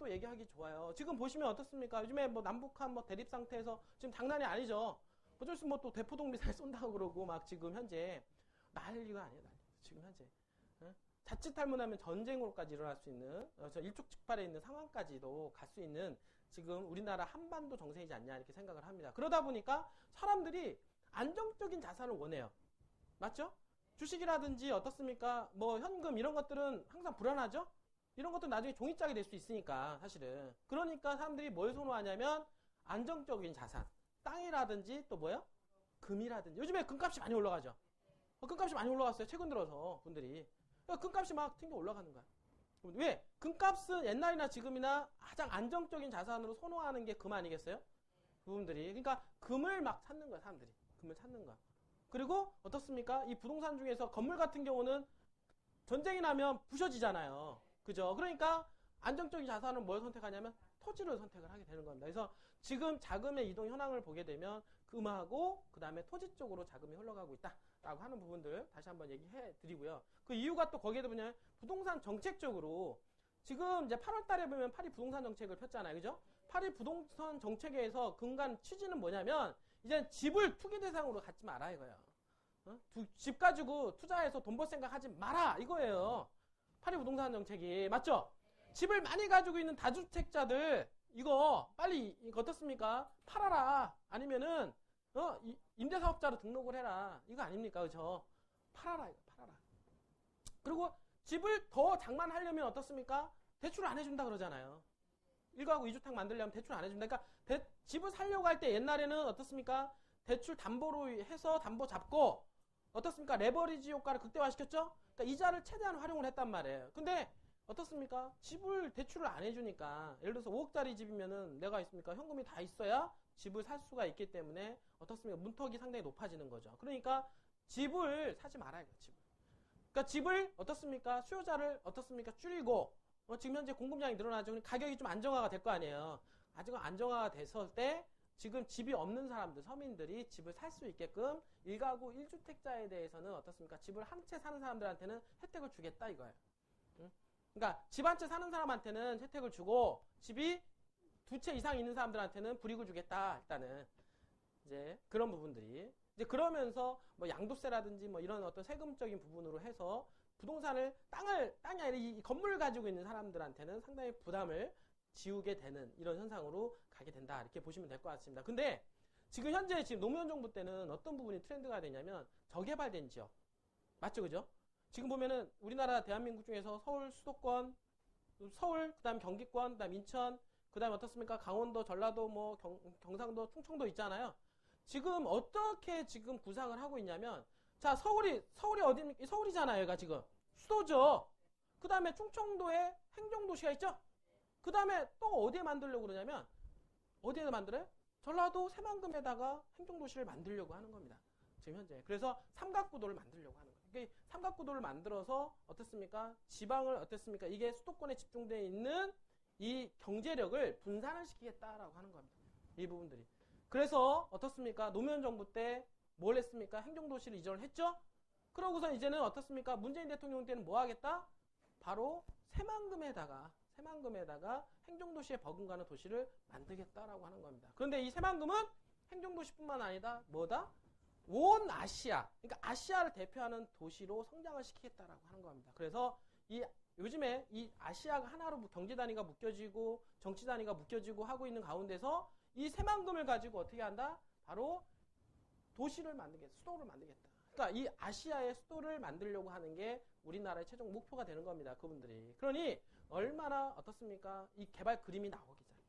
또 얘기하기 좋아요. 지금 보시면 어떻습니까? 요즘에 뭐 남북한 뭐 대립 상태에서 지금 장난이 아니죠. 어쩔 수 뭐 또 대포동 미사일 쏜다고 그러고 막 지금 현재 난리가 아니에요. 난리. 지금 현재. 자칫하면 전쟁으로까지 일어날 수 있는 저 일촉즉발에 있는 상황까지도 갈 수 있는 지금 우리나라 한반도 정세이지 않냐 이렇게 생각을 합니다. 그러다 보니까 사람들이 안정적인 자산을 원해요. 맞죠? 주식이라든지 어떻습니까? 뭐 현금 이런 것들은 항상 불안하죠? 이런 것도 나중에 종이짝이 될 수 있으니까 사실은. 그러니까 사람들이 뭘 선호하냐면 안정적인 자산. 땅이라든지 또 뭐요? 금이라든지. 요즘에 금값이 많이 올라가죠? 금값이 많이 올라갔어요. 최근 들어서 분들이. 금값이 막 튕겨 올라가는 거야. 왜? 금값은 옛날이나 지금이나 가장 안정적인 자산으로 선호하는 게 금 아니겠어요? 그분들이. 그러니까 금을 막 찾는 거야, 사람들이. 금을 찾는 거야. 그리고 어떻습니까? 이 부동산 중에서 건물 같은 경우는 전쟁이 나면 부셔지잖아요. 그죠? 그러니까 안정적인 자산을 뭘 선택하냐면 토지를 선택을 하게 되는 겁니다. 그래서 지금 자금의 이동 현황을 보게 되면 금하고 그 다음에 토지 쪽으로 자금이 흘러가고 있다라고 하는 부분들 다시 한번 얘기해 드리고요. 그 이유가 또 거기에도 뭐냐면 부동산 정책적으로 지금 이제 8월 달에 보면 파리 부동산 정책을 폈잖아요. 그죠? 파리 부동산 정책에서 근간 취지는 뭐냐면 이제 집을 투기 대상으로 갖지 마라 이거예요. 집 가지고 투자해서 돈 벌 생각 하지 마라 이거예요. 파리 부동산 정책이. 맞죠? 집을 많이 가지고 있는 다주택자들 이거 빨리 이거 어떻습니까? 팔아라. 아니면은 임대사업자로 등록을 해라. 이거 아닙니까? 그죠? 팔아라. 이거 팔아라. 그리고 집을 더 장만하려면 어떻습니까? 대출 안 해준다 그러잖아요. 1가구 2주택 만들려면 대출 안 해준다. 그러니까 집을 살려고 할 때 옛날에는 어떻습니까? 대출 담보로 해서 담보 잡고 어떻습니까? 레버리지 효과를 극대화시켰죠? 그러니까 이자를 최대한 활용을 했단 말이에요. 근데 어떻습니까? 집을 대출을 안 해주니까 예를 들어서 5억짜리 집이면은 내가 있습니까? 현금이 다 있어야 집을 살 수가 있기 때문에 어떻습니까? 문턱이 상당히 높아지는 거죠. 그러니까 집을 사지 말아요. 집을. 그러니까 집을 어떻습니까? 수요자를 어떻습니까? 줄이고 지금 현재 공급량이 늘어나죠. 가격이 좀 안정화가 될 거 아니에요. 아직 안정화가 됐을 때 지금 집이 없는 사람들, 서민들이 집을 살 수 있게끔 1가구 1주택자에 대해서는 어떻습니까? 집을 한 채 사는 사람들한테는 혜택을 주겠다 이거예요. 그러니까 집 한 채 사는 사람한테는 혜택을 주고 집이 2채 이상 있는 사람들한테는 불이익을 주겠다. 일단은 이제 그런 부분들이 이제 그러면서 뭐 양도세라든지 뭐 이런 어떤 세금적인 부분으로 해서 부동산을 땅이 아니라 이 건물을 가지고 있는 사람들한테는 상당히 부담을 지우게 되는 이런 현상으로 가게 된다. 이렇게 보시면 될 것 같습니다. 근데 지금 현재 지금 노무현 정부 때는 어떤 부분이 트렌드가 되냐면 저개발된 지역. 맞죠? 그죠? 지금 보면은 우리나라 대한민국 중에서 서울 수도권, 서울, 그 다음 경기권, 그 다음 인천, 그 다음 어떻습니까? 강원도, 전라도, 뭐 경상도, 충청도 있잖아요. 지금 어떻게 지금 구상을 하고 있냐면 자, 서울이 어디입니까? 서울이잖아요. 얘가 지금. 수도죠. 그 다음에 충청도에 행정도시가 있죠? 그 다음에 또 어디에 만들려고 그러냐면 어디에 만들어요? 전라도 새만금에다가 행정도시를 만들려고 하는 겁니다. 지금 현재. 그래서 삼각구도를 만들려고 하는 거예요. 그러니까 삼각구도를 만들어서 어떻습니까? 지방을 어떻습니까? 이게 수도권에 집중되어 있는 이 경제력을 분산을 시키겠다라고 하는 겁니다. 이 부분들이. 그래서 어떻습니까? 노무현 정부 때 뭘 했습니까? 행정도시를 이전을 했죠? 그러고서 이제는 어떻습니까? 문재인 대통령 때는 뭐 하겠다? 바로 새만금에다가 행정도시에 버금가는 도시를 만들겠다라고 하는 겁니다. 그런데 이 새만금은 행정도시뿐만 아니라 뭐다? 온 아시아, 그러니까 아시아를 대표하는 도시로 성장을 시키겠다라고 하는 겁니다. 그래서 요즘에 이 아시아가 하나로 경제 단위가 묶여지고 정치 단위가 묶여지고 하고 있는 가운데서 이 새만금을 가지고 어떻게 한다? 바로 도시를 만들겠다, 수도를 만들겠다. 그러니까 이 아시아의 수도를 만들려고 하는 게 우리나라의 최종 목표가 되는 겁니다. 그분들이. 그러니 얼마나 어떻습니까? 이 개발 그림이 나오기 전에.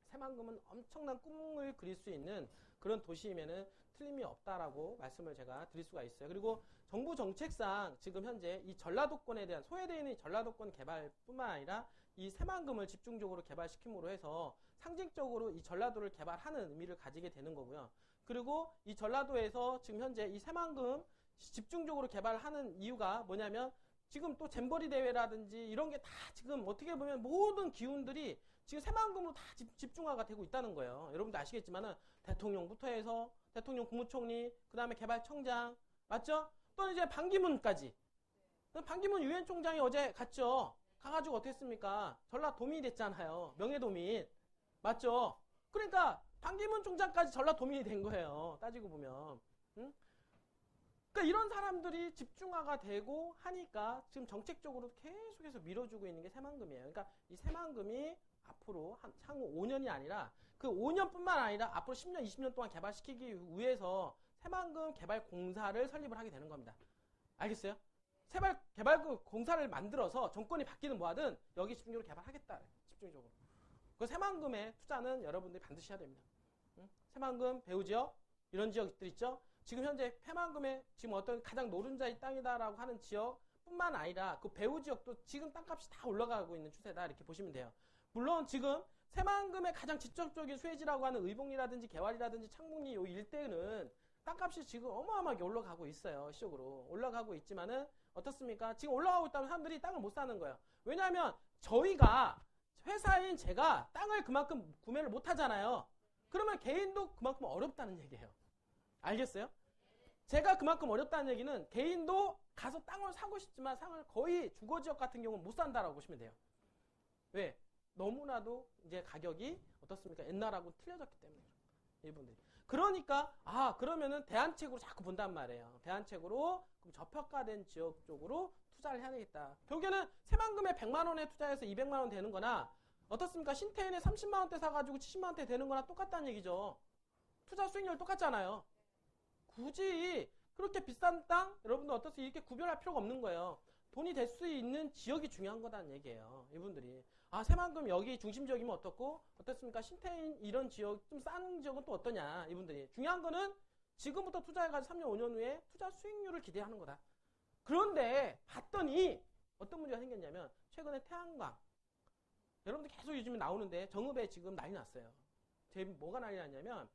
새만금은 엄청난 꿈을 그릴 수 있는 그런 도시임에는 틀림이 없다라고 말씀을 제가 드릴 수가 있어요. 그리고 정부 정책상 지금 현재 이 전라도권에 대한 소외되어 있는 전라도권 개발뿐만 아니라 이 새만금을 집중적으로 개발시킴으로 해서 상징적으로 이 전라도를 개발하는 의미를 가지게 되는 거고요. 그리고 이 전라도에서 지금 현재 이 새만금 집중적으로 개발하는 이유가 뭐냐면 지금 또 잼버리 대회라든지 이런 게 다 지금 어떻게 보면 모든 기운들이 지금 새만금으로 다 집중화가 되고 있다는 거예요. 여러분도 아시겠지만은 대통령부터 해서 대통령 국무총리, 그 다음에 개발청장, 맞죠? 또는 이제 반기문까지. 반기문 유엔 총장이 어제 갔죠. 가가지고 어떻게 했습니까? 전라도민이 됐잖아요. 명예도민. 맞죠? 그러니까 반기문 총장까지 전라도민이 된 거예요. 따지고 보면. 응? 그러니까 이런 사람들이 집중화가 되고 하니까 지금 정책적으로 계속해서 밀어주고 있는 게 새만금이에요. 그러니까 이 새만금이 앞으로 향후 5년이 아니라 그 5년뿐만 아니라 앞으로 10년, 20년 동안 개발시키기 위해서 새만금 개발공사를 설립을 하게 되는 겁니다. 알겠어요? 개발 공사를 만들어서 정권이 바뀌든 뭐하든 여기 집중적으로 개발하겠다. 집중적으로. 그 새만금의 투자는 여러분들이 반드시 해야 됩니다. 응? 새만금, 배후지역 이런 지역들 있죠? 지금 현재 새만금의 지금 어떤 가장 노른자의 땅이다라고 하는 지역뿐만 아니라 그 배후지역도 지금 땅값이 다 올라가고 있는 추세다. 이렇게 보시면 돼요. 물론 지금 새만금의 가장 직접적인 수혜지라고 하는 의봉리라든지 개활이라든지 창북리 요 일대는 땅값이 지금 어마어마하게 올라가고 있어요. 시적으로 올라가고 있지만은 어떻습니까? 지금 올라가고 있다면 사람들이 땅을 못 사는 거예요. 왜냐하면 저희가 회사인 제가 땅을 그만큼 구매를 못 하잖아요. 그러면 개인도 그만큼 어렵다는 얘기예요. 알겠어요? 제가 그만큼 어렵다는 얘기는 개인도 가서 땅을 사고 싶지만 땅을 거의 주거지역 같은 경우는 못 산다라고 보시면 돼요. 왜? 너무나도 이제 가격이 어떻습니까? 옛날하고 틀려졌기 때문에. 이분들이. 그러니까 그러면은 대안책으로 자꾸 본단 말이에요. 대안책으로 그럼 저평가된 지역 쪽으로 투자를 해야 되겠다. 결국에는 새만금에 100만 원에 투자해서 200만 원 되는 거나 어떻습니까? 신태인에 30만 원대 사가지고 70만 원대 되는 거나 똑같다는 얘기죠. 투자 수익률 똑같잖아요. 굳이 그렇게 비싼 땅 여러분들 어떻습니까? 이렇게 구별할 필요가 없는 거예요. 돈이 될 수 있는 지역이 중요한 거다는 얘기예요. 이분들이. 새만금 여기 중심 지역이면 어떻고 어떻습니까? 신태인 이런 지역 좀 싼 지역은 또 어떠냐 이분들이. 중요한 거는 지금부터 투자해가지고 3년 5년 후에 투자 수익률을 기대하는 거다. 그런데 봤더니 어떤 문제가 생겼냐면 최근에 태양광 여러분들 계속 요즘에 나오는데 정읍에 지금 난리 났어요. 뭐가 난리 났냐면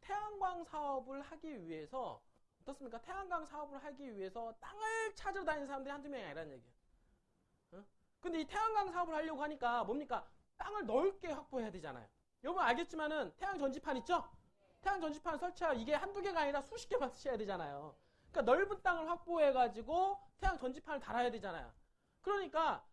태양광 사업을 하기 위해서 어떻습니까? 태양광 사업을 하기 위해서 땅을 찾으러 다니는 사람들이 한두 명이 아니라는 얘기예요. 근데 이 태양광 사업을 하려고 하니까 뭡니까? 땅을 넓게 확보해야 되잖아요. 여러분 알겠지만은 태양 전지판 있죠? 태양 전지판 설치하고 이게 한두 개가 아니라 수십 개만 설치해야 되잖아요. 그러니까 넓은 땅을 확보해가지고 태양 전지판을 달아야 되잖아요. 그러니까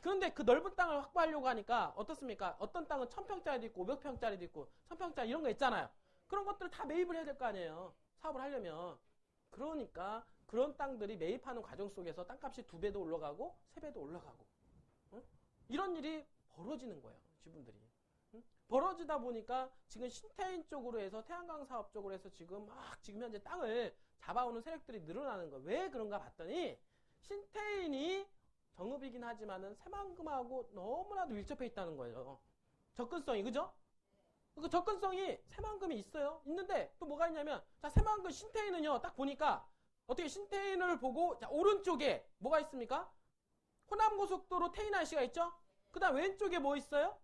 그런데 그 넓은 땅을 확보하려고 하니까 어떻습니까? 어떤 땅은 1000평짜리도 있고 500평짜리도 있고 1000평짜리 이런 거 있잖아요. 그런 것들을 다 매입을 해야 될 거 아니에요. 사업을 하려면. 그러니까 그런 땅들이 매입하는 과정 속에서 땅값이 2배도 올라가고 3배도 올라가고 이런 일이 벌어지는 거예요. 지분들이. 벌어지다 보니까 지금 신태인 쪽으로 해서 태양광 사업 쪽으로 해서 지금 현재 땅을 잡아오는 세력들이 늘어나는 거예요. 왜 그런가 봤더니 신태인이 정읍이긴 하지만은 새만금하고 너무나도 밀접해 있다는 거예요. 접근성이. 그죠? 그 접근성이 새만금이 있어요. 있는데 또 뭐가 있냐면 새만금 신태인은요. 딱 보니까 어떻게 신태인을 보고 오른쪽에 뭐가 있습니까? 호남고속도로 태인-IC가 있죠? 그 다음 왼쪽에 뭐 있어요?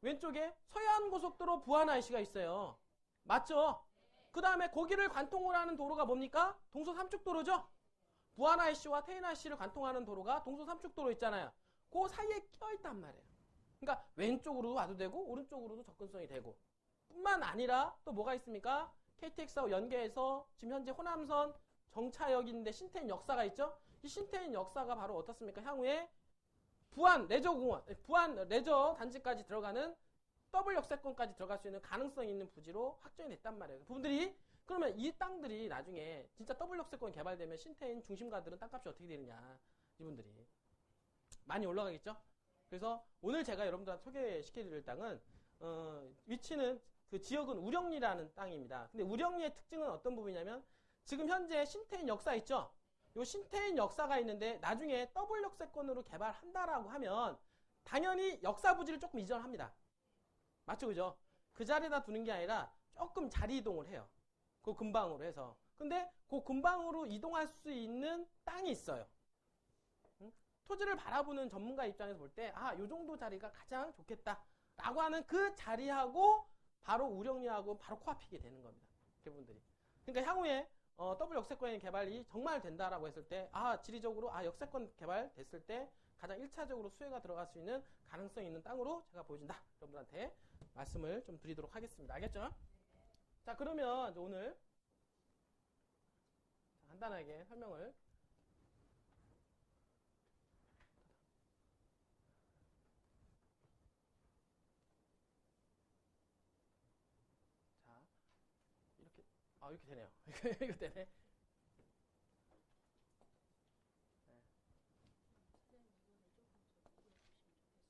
왼쪽에 서해안고속도로 부안-IC가 있어요. 맞죠? 그 다음에 거기를 관통을 하는 도로가 뭡니까? 동서삼축도로죠? 부안-IC와 태인-IC를 관통하는 도로가 동서삼축도로 있잖아요. 그 사이에 껴있단 말이에요. 그러니까 왼쪽으로도 와도 되고 오른쪽으로도 접근성이 되고 뿐만 아니라 또 뭐가 있습니까? KTX하고 연계해서 지금 현재 호남선 정차역인데 신태인 역사가 있죠? 이 신태인 역사가 바로 어떻습니까? 향후에 부안 레저공원, 부안 레저 단지까지 들어가는 더블 역세권까지 들어갈 수 있는 가능성이 있는 부지로 확정이 됐단 말이에요. 그분들이 그러면 이 땅들이 나중에 진짜 더블 역세권 개발되면 신태인 중심가들은 땅값이 어떻게 되느냐. 이분들이 많이 올라가겠죠? 그래서 오늘 제가 여러분들한테 소개시켜드릴 땅은 위치는 그 지역은 우령리라는 땅입니다. 근데 우령리의 특징은 어떤 부분이냐면 지금 현재 신태인 역사 있죠? 요 신태인 역사가 있는데 나중에 더블 역세권으로 개발한다라고 하면 당연히 역사 부지를 조금 이전합니다. 맞죠? 그죠? 그 자리에다 두는 게 아니라 조금 자리 이동을 해요. 그 근방으로 해서. 근데 그 근방으로 이동할 수 있는 땅이 있어요. 토지를 바라보는 전문가 입장에서 볼 때 요 정도 자리가 가장 좋겠다라고 하는 그 자리하고 바로 우령리하고 바로 코앞이게 되는 겁니다. 그분들이. 그러니까 향후에 더블 역세권의 개발이 정말 된다라고 했을 때 지리적으로 역세권 개발됐을 때 가장 1차적으로 수혜가 들어갈 수 있는 가능성이 있는 땅으로 제가 보여준다. 여러분들한테 말씀을 좀 드리도록 하겠습니다. 알겠죠? 자, 그러면 이제 오늘 간단하게 설명을 아, 이렇게 되네요. 이거 되네.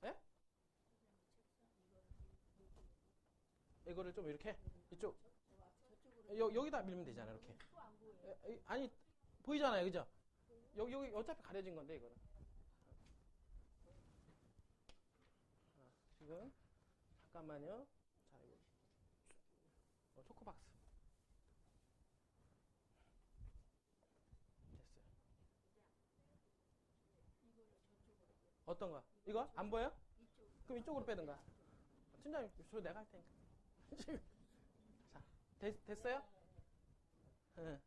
네? 이거를 좀 이렇게 이쪽 여기다 밀면 되잖아요. 이렇게. 아니 보이잖아요, 그죠? 여기 어차피 가려진 건데 이거는. 지금 잠깐만요. 자, 이거 초코박스 됐어요. 어떤 거? 이거 안 보여? 그럼 이쪽으로 빼든가. 팀장님, 저 내가 할 테니까. 자, 됐어요? 응.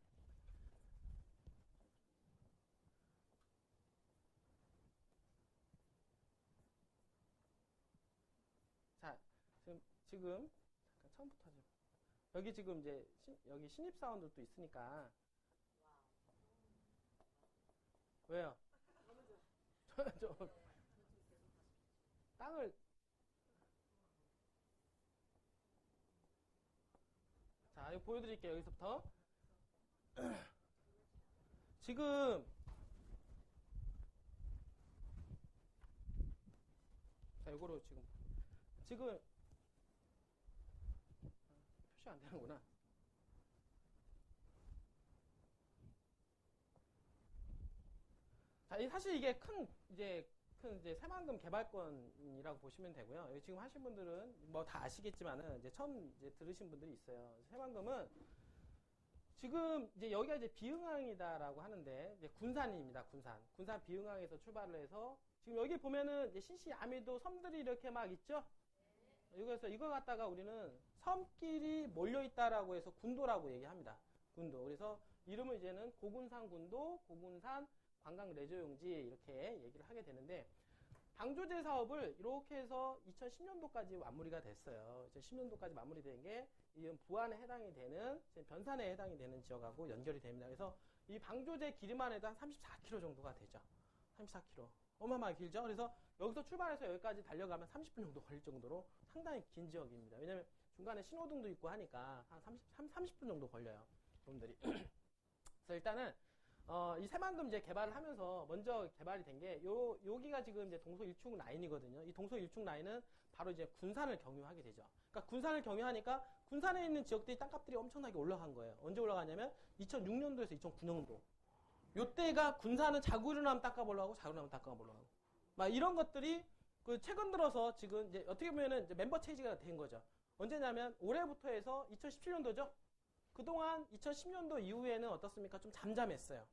자, 지금 잠깐 처음부터 하죠. 여기 지금 이제 여기 신입사원들도 있으니까. 왜요? 저 땅을 자, 이거 보여드릴게요. 여기서부터. 지금 자, 이거로 지금 표시 안 되는구나. 자, 사실 이게 큰 이제 새만금 개발권이라고 보시면 되고요. 여기 지금 하신 분들은 뭐 다 아시겠지만은 이제 처음 이제 들으신 분들이 있어요. 새만금은 지금 이제 여기가 이제 비흥항이다라고 하는데 이제 군산입니다. 군산 비흥항에서 출발을 해서 지금 여기 보면은 이제 신시 야미도 섬들이 이렇게 막 있죠. 여기서 이거 갖다가 우리는 섬끼리 몰려 있다라고 해서 군도라고 얘기합니다. 군도. 그래서 이름을 이제는 고군산 군도, 고군산 관광 레저용지 이렇게 얘기를 하게 되는데 방조제 사업을 이렇게 해서 2010년도까지 마무리가 됐어요. 2010년도까지 마무리된 게 부안에 해당이 되는 변산에 해당이 되는 지역하고 연결이 됩니다. 그래서 이 방조제 길이만 해도 한 34km 정도가 되죠. 34km. 어마어마하게 길죠. 그래서 여기서 출발해서 여기까지 달려가면 30분 정도 걸릴 정도로 상당히 긴 지역입니다. 왜냐면 중간에 신호등도 있고 하니까 한 30분 정도 걸려요. 여러분들이. 그래서 일단은 이 새만금 이제 개발을 하면서 먼저 개발이 된 게 여기가 지금 이제 동서 일축 라인이거든요. 이 동서 일축 라인은 바로 이제 군산을 경유하게 되죠. 그러니까 군산을 경유하니까 군산에 있는 지역들이 땅값들이 엄청나게 올라간 거예요. 언제 올라가냐면 2006년도에서 2009년도. 요때가 군산은 자고 일어나면 땅값 올라가고 자고 일어나면 땅값 올라가고. 막 이런 것들이 그 최근 들어서 지금 이제 어떻게 보면은 이제 멤버 체이지가 된 거죠. 언제냐면 올해부터 해서 2017년도죠. 그동안 2010년도 이후에는 어떻습니까? 좀 잠잠했어요.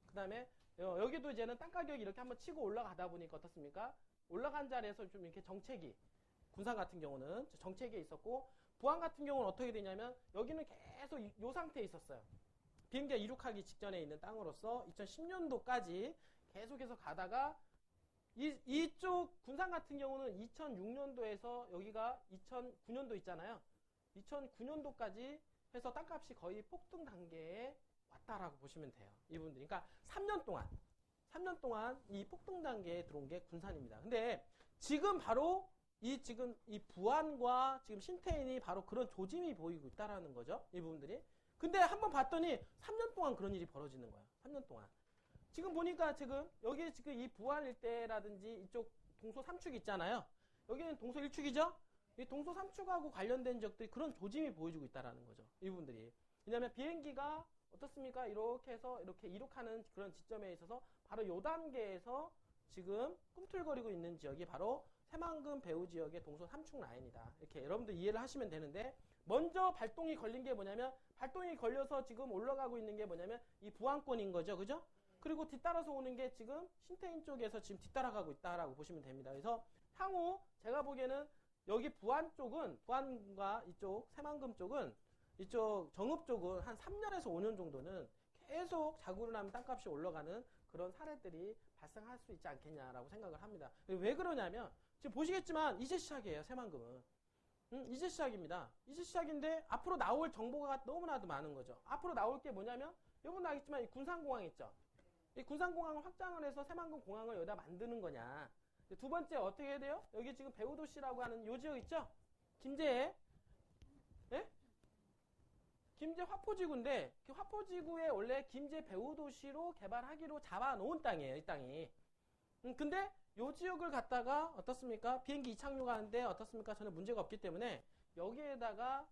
그 다음에 여기도 이제는 땅 가격이 이렇게 한번 치고 올라가다 보니까 어떻습니까? 올라간 자리에서 좀 이렇게 정체기, 군산 같은 경우는 정체기에 있었고, 부안 같은 경우는 어떻게 되냐면 여기는 계속 이 상태에 있었어요. 비행기가 이륙하기 직전에 있는 땅으로서 2010년도까지 계속해서 가다가 이쪽 군산 같은 경우는 2006년도에서 여기가 2009년도 있잖아요. 2009년도까지 해서 땅값이 거의 폭등 단계에 왔다라고 보시면 돼요. 이분들이. 그러니까 3년 동안 이 폭등 단계에 들어온 게 군산입니다. 근데 지금 바로 지금 이 부안과 지금 신태인이 바로 그런 조짐이 보이고 있다라는 거죠. 이 부분들이. 근데 한번 봤더니 3년 동안 그런 일이 벌어지는 거예요. 3년 동안. 지금 보니까 지금 여기 지금 이 부안 일대라든지 이쪽 동서 3축 있잖아요. 여기는 동서 1축이죠. 이 동서 3축하고 관련된 지역들이 그런 조짐이 보여주고 있다라는 거죠. 이 부분들이. 왜냐하면 비행기가 어떻습니까? 이렇게 해서 이렇게 이륙하는 그런 지점에 있어서 바로 요 단계에서 지금 꿈틀거리고 있는 지역이 바로 새만금 배후 지역의 동서 3축 라인이다. 이렇게 여러분들 이해를 하시면 되는데 먼저 발동이 걸린 게 뭐냐면 발동이 걸려서 지금 올라가고 있는 게 뭐냐면 이 부안권인 거죠. 그죠? 그리고 뒤따라서 오는 게 지금 신태인 쪽에서 지금 뒤따라가고 있다라고 보시면 됩니다. 그래서 향후 제가 보기에는 여기 부안 쪽은 부안과 이쪽 새만금 쪽은 이쪽 정읍 쪽은 한 3년에서 5년 정도는 계속 자고 일어나면 땅값이 올라가는 그런 사례들이 발생할 수 있지 않겠냐라고 생각을 합니다. 왜 그러냐면 지금 보시겠지만 이제 시작이에요. 새만금은. 이제 시작입니다. 이제 시작인데 앞으로 나올 정보가 너무나도 많은 거죠. 앞으로 나올 게 뭐냐면 여러분 알겠지만 이 군산공항 있죠. 이 군산공항을 확장을 해서 새만금 공항을 여기다 만드는 거냐. 두 번째 어떻게 해야 돼요? 여기 지금 배우도시라고 하는 요 지역 있죠? 김제에. 예? 김제 화포지구인데 그 화포지구에 원래 김제 배후도시로 개발하기로 잡아놓은 땅이에요. 이 땅이. 근데 요 지역을 갖다가 어떻습니까? 비행기 이착륙 하는데 어떻습니까? 전혀 문제가 없기 때문에 여기에다가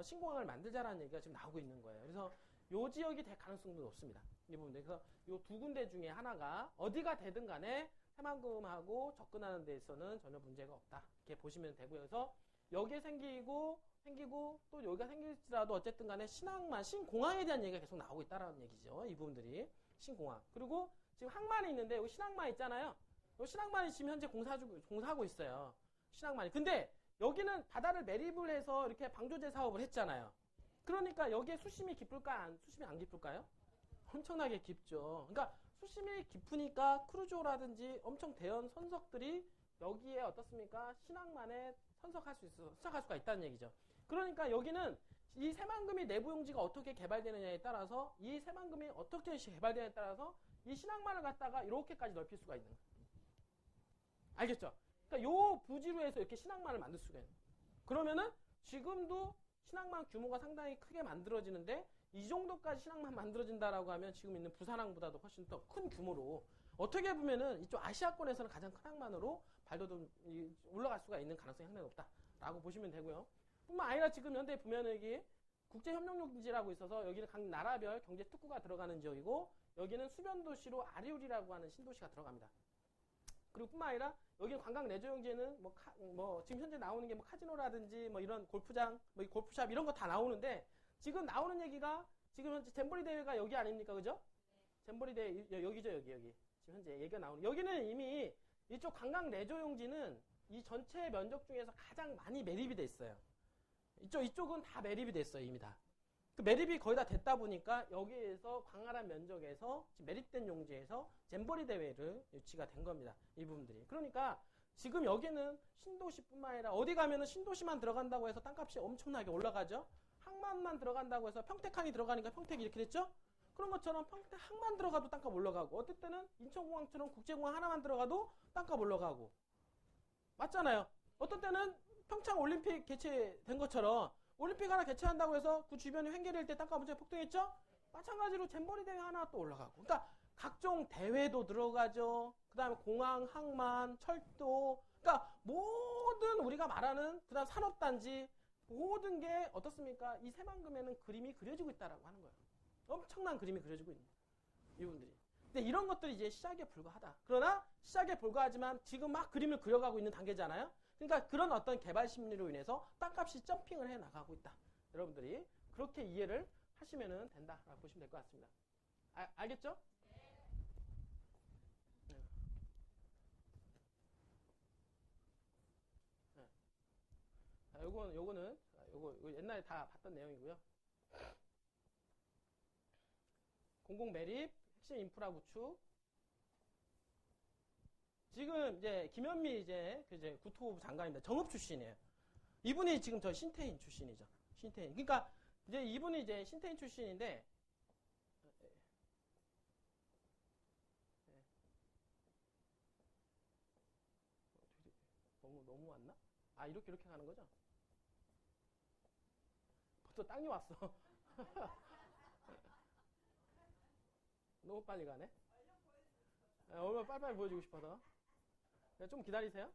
신공항을 만들자라는 얘기가 지금 나오고 있는 거예요. 그래서 요 지역이 될 가능성도 높습니다. 이 부분. 그래서 요 두 군데 중에 하나가 어디가 되든 간에 새만금하고 접근하는 데 있어서는 전혀 문제가 없다. 이렇게 보시면 되고요. 그래서 여기에 생기고 또 여기가 생길지라도 어쨌든 간에 신공항에 대한 얘기가 계속 나오고 있다라는 얘기죠. 이 부분들이. 신공항. 그리고 지금 항만이 있는데 여기 신항만 있잖아요. 이 신항만이 지금 현재 공사하고 있어요. 신항만이. 근데 여기는 바다를 매립을 해서 이렇게 방조제 사업을 했잖아요. 그러니까 여기에 수심이 깊을까? 수심이 안 깊을까요? 엄청나게 깊죠. 그러니까 수심이 깊으니까 크루즈라든지 엄청 대형 선석들이 여기에 어떻습니까? 신항만에 선석할 수가 있다는 얘기죠. 그러니까 여기는 이 새만금이 내부 용지가 어떻게 개발되느냐에 따라서 이 새만금이 어떻게 개발되느냐에 따라서 이 신항만을 갖다가 이렇게까지 넓힐 수가 있는 거예요. 알겠죠? 그러니까 요 부지로 해서 이렇게 신항만을 만들 수가 있는 거예요. 그러면은 지금도 신항만 규모가 상당히 크게 만들어지는데 이 정도까지 신항만 만들어진다라고 하면 지금 있는 부산항보다도 훨씬 더 큰 규모로 어떻게 보면은 이쪽 아시아권에서는 가장 큰 항만으로 발돋움 올라갈 수가 있는 가능성이 상당히 높다라고 보시면 되고요. 뿐만 아니라 지금 현재 보면 여기 국제협력용지라고 있어서 여기는 각 나라별 경제 특구가 들어가는 지역이고 여기는 수변도시로 아리울이라고 하는 신도시가 들어갑니다. 그리고 뿐만 아니라 여기는 관광 내조용지에는 뭐 지금 현재 나오는 게 뭐 카지노라든지 뭐 이런 골프장, 뭐 골프샵 이런 거 다 나오는데 지금 나오는 얘기가 지금 현재 잼버리 대회가 여기 아닙니까, 그죠? 잼버리 대회 여기죠, 여기 지금 현재 얘기가 나오는 여기는 이미 이쪽 관광 내조용지는 이 전체 면적 중에서 가장 많이 매립이 돼 있어요. 이쪽은 다 매립이 됐어요, 이미 다. 그 매립이 거의 다 됐다 보니까 여기에서 광활한 면적에서 매립된 용지에서 잼버리 대회를 유치가 된 겁니다. 이 부분들이. 그러니까 지금 여기는 신도시뿐만 아니라 어디 가면은 신도시만 들어간다고 해서 땅값이 엄청나게 올라가죠. 항만만 들어간다고 해서 평택항이 들어가니까 평택이 이렇게 됐죠. 그런 것처럼 평택 항만 들어가도 땅값 올라가고 어떨 때는 인천공항처럼 국제공항 하나만 들어가도 땅값 올라가고 맞잖아요. 어떤 때는 평창 올림픽 개최된 것처럼 올림픽 하나 개최한다고 해서 그 주변이 횡계될 때 땅값 문제 폭등했죠? 마찬가지로 잼버리 대회 하나 또 올라가고. 그러니까 각종 대회도 들어가죠. 그 다음에 공항, 항만, 철도. 그러니까 모든 우리가 말하는 그 다음 산업단지 모든 게 어떻습니까? 이 새만금에는 그림이 그려지고 있다라고 하는 거예요. 엄청난 그림이 그려지고 있는 이분들이. 근데 이런 것들이 이제 시작에 불과하다. 그러나 시작에 불과하지만 지금 막 그림을 그려가고 있는 단계잖아요. 그러니까 그런 어떤 개발 심리로 인해서 땅값이 점핑을 해 나가고 있다. 여러분들이 그렇게 이해를 하시면 된다라고 보시면 될 것 같습니다. 알겠죠? 네. 네. 요거는 요거 옛날에 다 봤던 내용이고요. 공공 매립, 핵심 인프라 구축. 지금 이제 김현미 이제 국토부 장관입니다. 정읍 출신이에요. 이분이 지금 저 신태인 출신이죠. 신태인. 그러니까 이제 이분이 이제 신태인 출신인데 너무 왔나? 아 이렇게 가는 거죠? 벌써 땅이 왔어. 너무 빨리 가네. 얼마나 빨리빨리 보여주고 싶어서. 좀 기다리세요.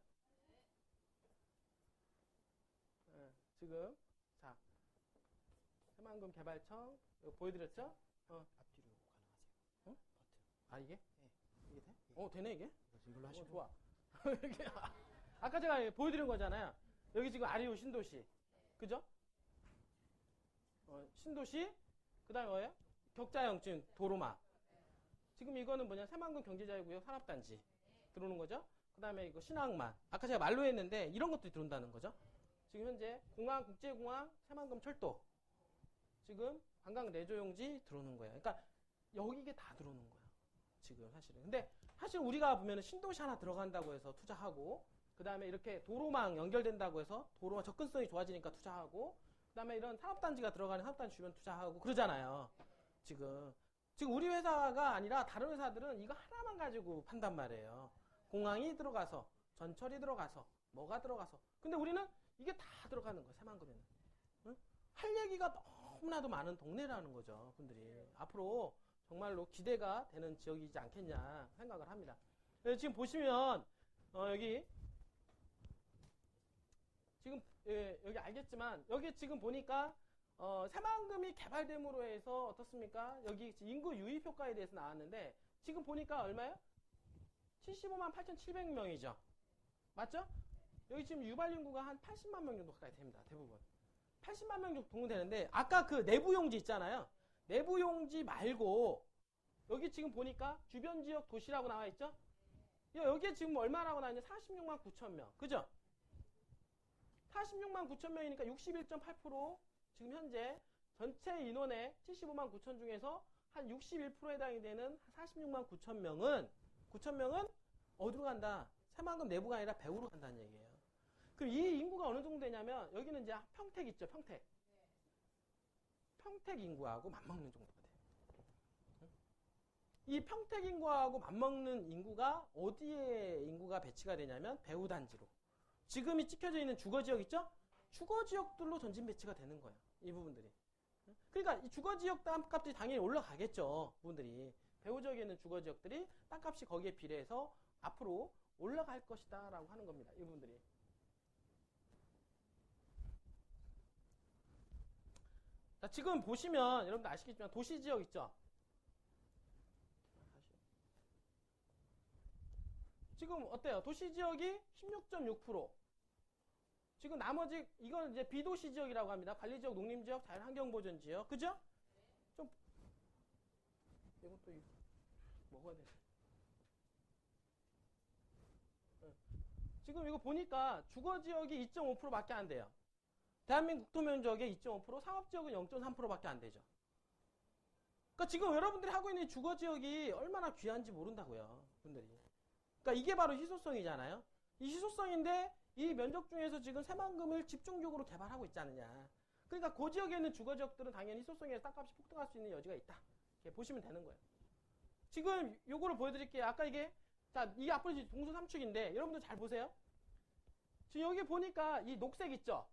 네, 지금 자 새만금 개발청 이거 보여드렸죠? 앞뒤로 가능하세요? 응? 버튼. 아 이게? 네. 이게 돼? 되네 이게? 이걸로 하시면 좋아. 아까 제가 보여드린 거잖아요. 여기 지금 아리우 신도시, 그죠? 신도시, 그 다음에 뭐예요? 격자형 지금 도로마. 지금 이거는 뭐냐? 새만금 경제자유구역 산업단지 들어오는 거죠? 그 다음에 이거 신항만. 아까 제가 말로 했는데 이런 것들이 들어온다는 거죠. 지금 현재 공항, 국제공항, 새만금 철도. 지금 관광 내조용지 들어오는 거예요. 그러니까 여기 이게 다 들어오는 거예요. 지금 사실은. 근데 사실 우리가 보면은 신도시 하나 들어간다고 해서 투자하고, 그 다음에 이렇게 도로망 연결된다고 해서 도로망 접근성이 좋아지니까 투자하고, 그 다음에 이런 산업단지가 들어가는 산업단지 주변 투자하고 그러잖아요. 지금 우리 회사가 아니라 다른 회사들은 이거 하나만 가지고 판단 말이에요. 공항이 들어가서, 전철이 들어가서, 뭐가 들어가서. 근데 우리는 이게 다 들어가는 거예요. 새만금에는. 응? 할 얘기가 너무나도 많은 동네라는 거죠, 분들이. 앞으로 정말로 기대가 되는 지역이지 않겠냐 생각을 합니다. 그래서 지금 보시면 여기 지금 여기 알겠지만 여기 지금 보니까 새만금이 개발됨으로 해서 어떻습니까? 여기 인구 유입 효과에 대해서 나왔는데 지금 보니까 얼마예요? 75만 8,700명이죠. 맞죠? 여기 지금 유발 인구가 한 80만 명 정도 가까이 됩니다. 대부분. 80만 명 정도 되는데 아까 그 내부 용지 있잖아요. 내부 용지 말고 여기 지금 보니까 주변 지역 도시라고 나와 있죠? 여기에 지금 얼마라고 나와 있냐? 46만 9천 명. 그죠? 46만 9천 명이니까 61.8% 지금 현재 전체 인원의 75만 9천 중에서 한 61%에 해당이 되는 46만 9천 명은 어디로 간다? 새만금 내부가 아니라 배후로 간다는 얘기예요. 그럼 이 인구가 어느 정도 되냐면 여기는 이제 평택 있죠, 평택. 평택 인구하고 맞먹는 정도가 돼요. 이 평택 인구하고 맞먹는 인구가 어디에 인구가 배치가 되냐면 배후 단지로. 지금이 찍혀져 있는 주거지역 있죠? 주거지역들로 전진 배치가 되는 거예요. 이 부분들이. 그러니까 이 주거지역 땅값이 당연히 올라가겠죠. 부분들이. 배후 지역에 있는 주거지역들이 땅값이 거기에 비례해서 앞으로 올라갈 것이다 라고 하는 겁니다. 이 부분들이. 자, 지금 보시면 여러분들 아시겠지만 도시지역 있죠? 지금 어때요? 도시지역이 16.6%. 지금 나머지 이건 이제 비도시 지역이라고 합니다. 관리지역, 농림지역, 자연환경보전지역. 그죠? 좀 이것도 먹어야 돼. 지금 이거 보니까 주거지역이 2.5%밖에 안 돼요. 대한민국 국토면적의 2.5%, 상업지역은 0.3%밖에 안 되죠. 그러니까 지금 여러분들이 하고 있는 주거지역이 얼마나 귀한지 모른다고요, 분들이. 그러니까 이게 바로 희소성이잖아요. 이 희소성인데 이 면적 중에서 지금 새만금을 집중적으로 개발하고 있지 않느냐. 그러니까 그 지역에 있는 주거지역들은 당연히 희소성에서 땅값이 폭등할 수 있는 여지가 있다. 이렇게 보시면 되는 거예요. 지금 요거를 보여드릴게요. 아까 이게 자, 이게 앞으로 동서 삼축인데 여러분들 잘 보세요. 지금 여기 보니까 이 녹색 있죠?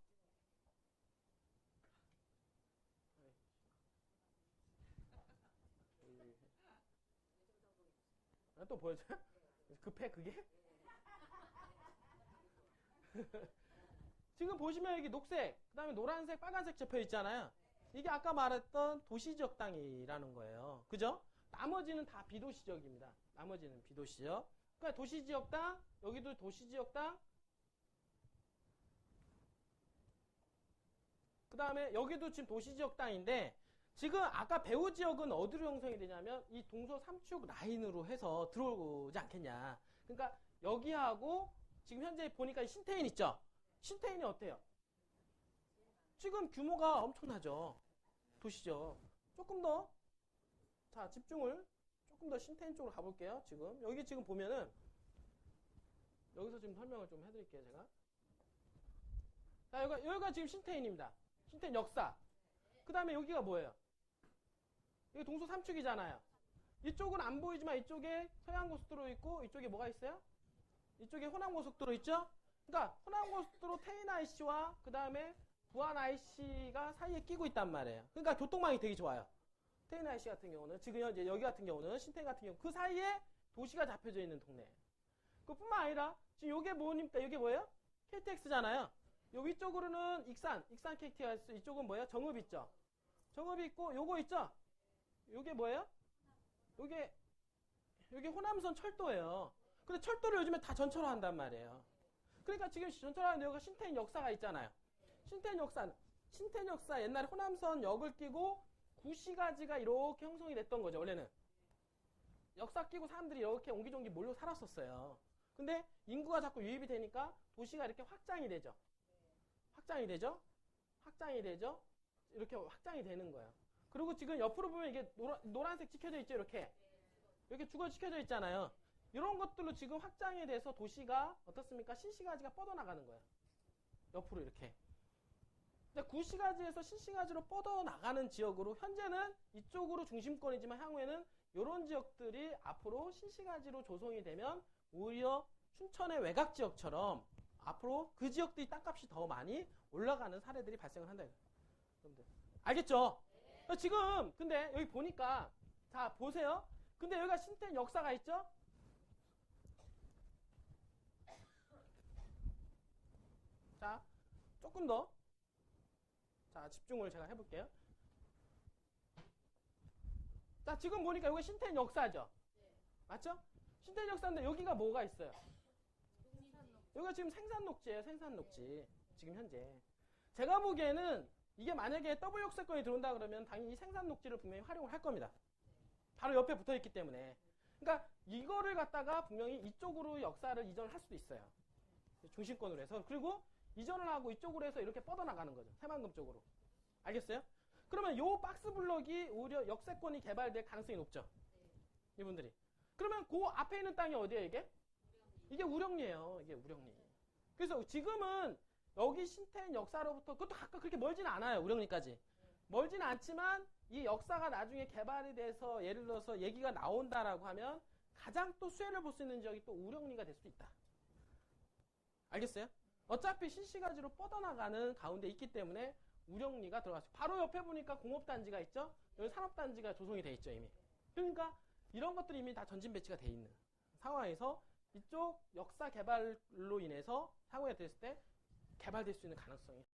또 보여줘요? 급해 그게? 지금 보시면 여기 녹색, 그 다음에 노란색, 빨간색 접혀 있잖아요. 이게 아까 말했던 도시지역 땅이라는 거예요. 그죠? 나머지는 다 비도시지역입니다. 나머지는 비도시지역. 그러니까 도시지역 땅, 여기도 도시지역 땅, 그 다음에 여기도 지금 도시지역 땅인데 지금 아까 배후 지역은 어디로 형성이 되냐면 이 동서 삼축 라인으로 해서 들어오지 않겠냐. 그러니까 여기하고 지금 현재 보니까 신태인 있죠? 신태인이 어때요? 지금 규모가 엄청나죠. 도시죠. 조금 더, 자, 집중을 조금 더 신태인 쪽으로 가볼게요. 지금. 여기 지금 보면은, 여기서 지금 설명을 좀 해드릴게요, 제가. 자, 여기가 지금 신태인입니다. 신태인 역사. 그 다음에 여기가 뭐예요? 이게 동서 삼축이잖아요. 이쪽은 안 보이지만 이쪽에 서해안고속도로 있고, 이쪽에 뭐가 있어요? 이쪽에 호남고속도로 있죠? 그러니까 호남고속도로 태인 IC와 그 다음에 부안 IC가 사이에 끼고 있단 말이에요. 그러니까 교통망이 되게 좋아요. 태인 IC 같은 경우는 지금 현재 여기 같은 경우는 신태인 같은 경우 그 사이에 도시가 잡혀져 있는 동네예요. 그뿐만 아니라 지금 요게 뭐입니까? 이게 뭐예요? KTX잖아요. 요 위쪽으로는 익산 KTX, 이쪽은 뭐예요? 정읍 있죠? 정읍이 있고 요거 있죠? 요게 뭐예요? 요게 호남선 철도예요. 근데 철도를 요즘에 다 전철화 한단 말이에요. 그러니까 지금 전철화하는 여기가 신태인 역사가 있잖아요. 신태인 역사 옛날에 호남선 역을 끼고 구시가지가 이렇게 형성이 됐던 거죠. 원래는 역사 끼고 사람들이 이렇게 옹기종기 몰려 살았었어요. 근데 인구가 자꾸 유입이 되니까 도시가 이렇게 확장이 되죠. 이렇게 확장이 되는 거예요. 그리고 지금 옆으로 보면 이게 노란색 찍혀져 있죠. 이렇게 주거 찍혀져 있잖아요. 이런 것들로 지금 확장이 돼서 도시가 어떻습니까? 신시가지가 뻗어나가는 거예요. 옆으로 이렇게. 근데 구시가지에서 신시가지로 뻗어나가는 지역으로 현재는 이쪽으로 중심권이지만 향후에는 이런 지역들이 앞으로 신시가지로 조성이 되면 오히려 춘천의 외곽 지역처럼 앞으로 그 지역들이 땅값이 더 많이 올라가는 사례들이 발생을 한다. 여러분들. 알겠죠? 지금 근데 여기 보니까 자 보세요. 근데 여기가 신텐 역사가 있죠? 자 조금 더 자 집중을 제가 해볼게요. 자 지금 보니까 여기 신텐 역사죠? 맞죠? 신텐 역사인데 여기가 뭐가 있어요? 여기가 지금 생산 녹지예요. 생산 녹지. 지금 현재. 제가 보기에는 이게 만약에 더블 역세권이 들어온다 그러면 당연히 이 생산 녹지를 분명히 활용을 할 겁니다. 바로 옆에 붙어 있기 때문에. 그러니까 이거를 갖다가 분명히 이쪽으로 역사를 이전을 할 수도 있어요. 중심권으로 해서. 그리고 이전을 하고 이쪽으로 해서 이렇게 뻗어나가는 거죠. 새만금 쪽으로. 알겠어요? 그러면 요 박스 블럭이 오히려 역세권이 개발될 가능성이 높죠. 이분들이. 그러면 그 앞에 있는 땅이 어디예요, 이게? 이게 우령리예요. 이게 우령리. 그래서 지금은 여기 신텐 역사로부터 그것도 가까 그렇게 멀지는 않아요. 우령리까지. 멀지는 않지만 이 역사가 나중에 개발이 돼서 예를 들어서 얘기가 나온다라고 하면 가장 또 수혜를 볼 수 있는 지역이 또 우령리가 될 수도 있다. 알겠어요? 어차피 신시가지로 뻗어나가는 가운데 있기 때문에 우령리가 들어갔어요. 바로 옆에 보니까 공업단지가 있죠? 여기 산업단지가 조성이 돼 있죠, 이미. 그러니까 이런 것들이 이미 다 전진 배치가 돼 있는 상황에서 이쪽 역사 개발로 인해서 향후에 됐을 때 개발될 수 있는 가능성이